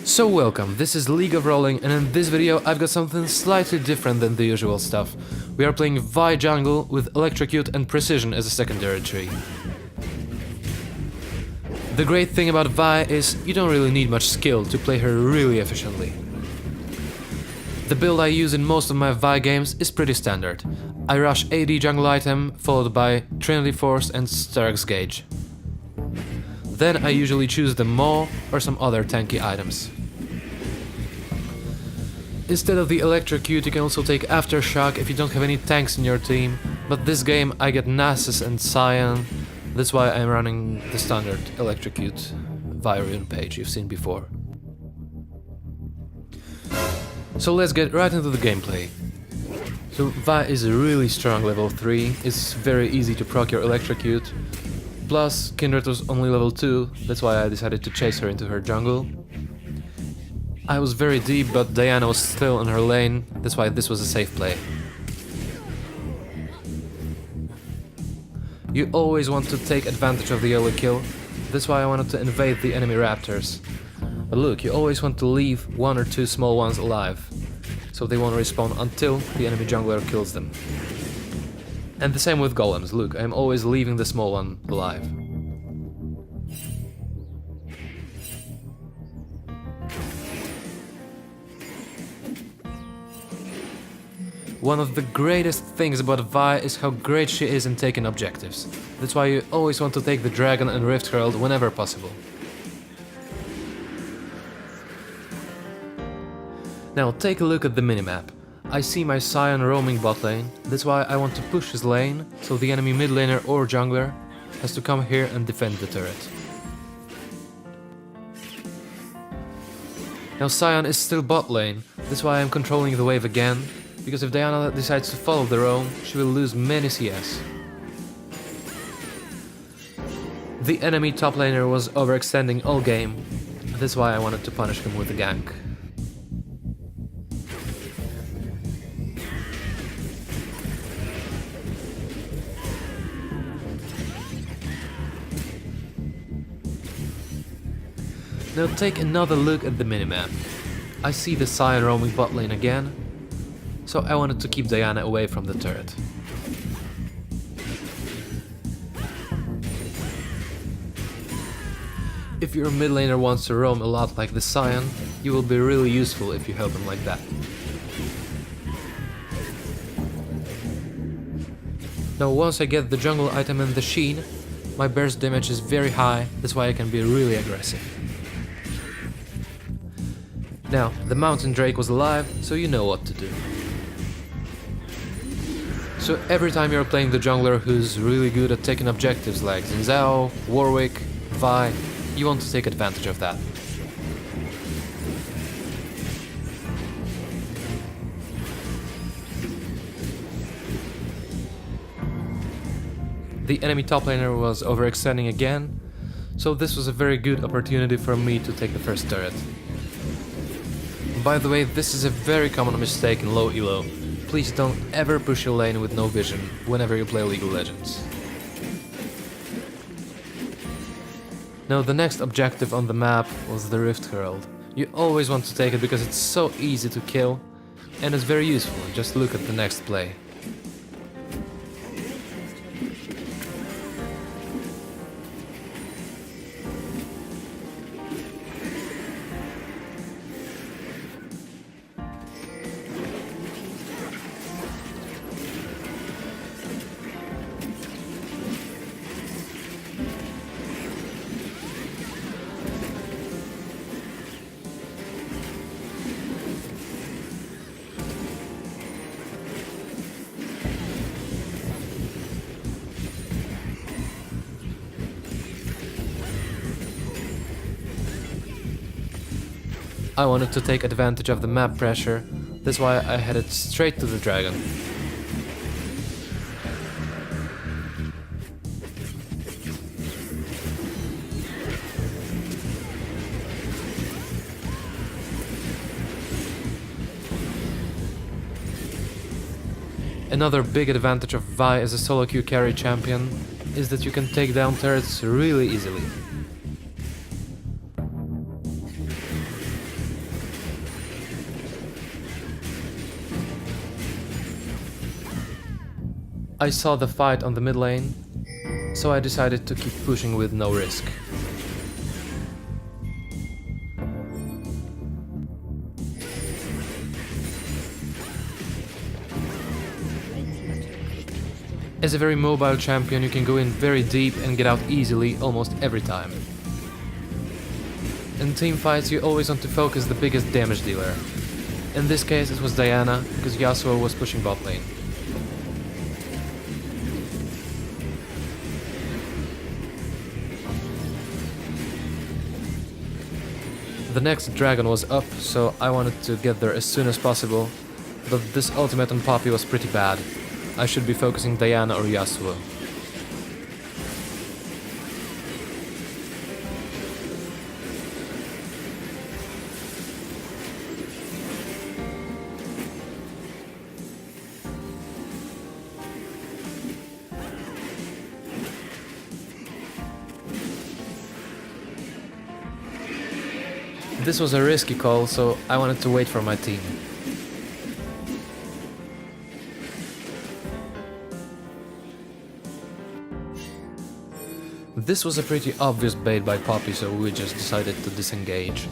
So welcome, this is League of Rolling, and in this video I've got something slightly different than the usual stuff. We are playing Vi jungle with Electrocute and Precision as a secondary tree. The great thing about Vi is you don't really need much skill to play her really efficiently. The build I use in most of my Vi games is pretty standard. I rush AD jungle item followed by Trinity Force and Stark's Gauge. Then I usually choose the Maw or some other tanky items. Instead of the Electrocute you can also take Aftershock if you don't have any tanks in your team, but this game I get Nasus and Cyan, that's why I'm running the standard Electrocute Vi rune page you've seen before. So let's get right into the gameplay. So Vi is a really strong level 3, it's very easy to proc your Electrocute. Plus, Kindred was only level 2, that's why I decided to chase her into her jungle. I was very deep, but Diana was still in her lane, that's why this was a safe play. You always want to take advantage of the early kill, that's why I wanted to invade the enemy raptors. But look, you always want to leave one or two small ones alive, so they won't respawn until the enemy jungler kills them. And the same with golems, look, I'm always leaving the small one alive. One of the greatest things about Vi is how great she is in taking objectives. That's why you always want to take the Dragon and Rift Herald whenever possible. Now take a look at the minimap. I see my Cyan roaming bot lane, that's why I want to push his lane, so the enemy mid laner or jungler has to come here and defend the turret. Now Cyan is still bot lane, that's why I'm controlling the wave again, because if Diana decides to follow the roam, she will lose many CS. The enemy top laner was overextending all game, that's why I wanted to punish him with a gank. Now take another look at the minimap. I see the Cyan roaming bot lane again, so I wanted to keep Diana away from the turret. If your mid laner wants to roam a lot like the Cyan, you will be really useful if you help him like that. Now once I get the jungle item and the Sheen, my burst damage is very high, that's why I can be really aggressive. Now, the Mountain Drake was alive, so you know what to do. So every time you're playing the jungler who's really good at taking objectives like Xin Zhao, Warwick, Vi, you want to take advantage of that. The enemy top laner was overextending again, so this was a very good opportunity for me to take the first turret. By the way, this is a very common mistake in low elo. Please don't ever push your lane with no vision whenever you play League of Legends. Now the next objective on the map was the Rift Herald. You always want to take it because it's so easy to kill and it's very useful, just look at the next play. I wanted to take advantage of the map pressure, that's why I headed straight to the dragon. Another big advantage of Vi as a solo queue carry champion is that you can take down turrets really easily. I saw the fight on the mid lane, so I decided to keep pushing with no risk. As a very mobile champion, you can go in very deep and get out easily almost every time. In teamfights, you always want to focus the biggest damage dealer. In this case it was Diana, because Yasuo was pushing bot lane. The next dragon was up, so I wanted to get there as soon as possible, but this ultimate on Poppy was pretty bad. I should be focusing Diana or Yasuo. This was a risky call, so I wanted to wait for my team. This was a pretty obvious bait by Poppy, so we just decided to disengage.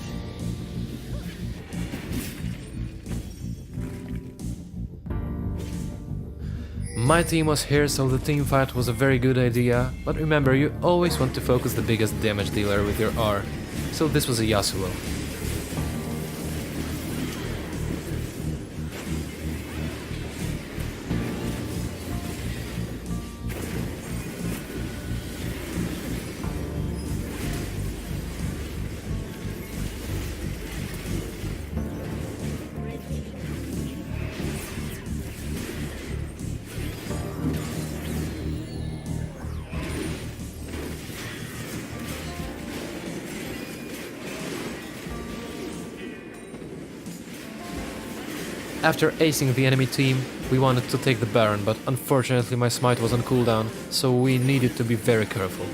My team was here, so the team fight was a very good idea, but remember, you always want to focus the biggest damage dealer with your R, so this was a Yasuo. After acing the enemy team, we wanted to take the Baron, but unfortunately my smite was on cooldown, so we needed to be very careful.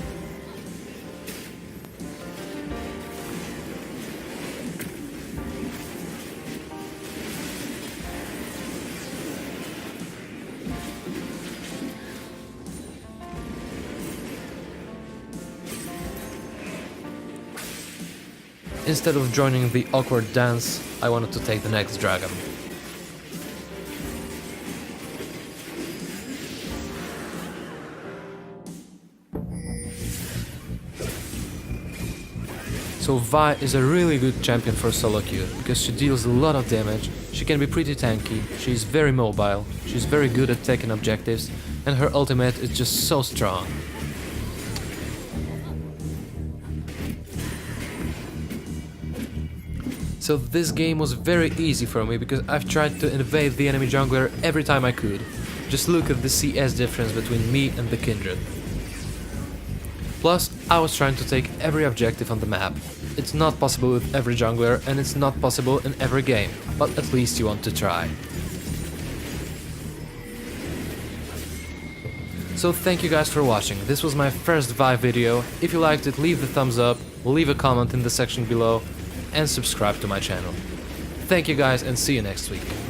Instead of joining the awkward dance, I wanted to take the next dragon. So Vi is a really good champion for solo queue, because she deals a lot of damage, she can be pretty tanky, she's very mobile, she's very good at taking objectives, and her ultimate is just so strong. So this game was very easy for me, because I've tried to invade the enemy jungler every time I could. Just look at the CS difference between me and the Kindred. Plus, I was trying to take every objective on the map. It's not possible with every jungler, and it's not possible in every game, but at least you want to try. So thank you guys for watching. This was my first Vi video. If you liked it, leave the thumbs up, leave a comment in the section below, and subscribe to my channel. Thank you guys, and see you next week.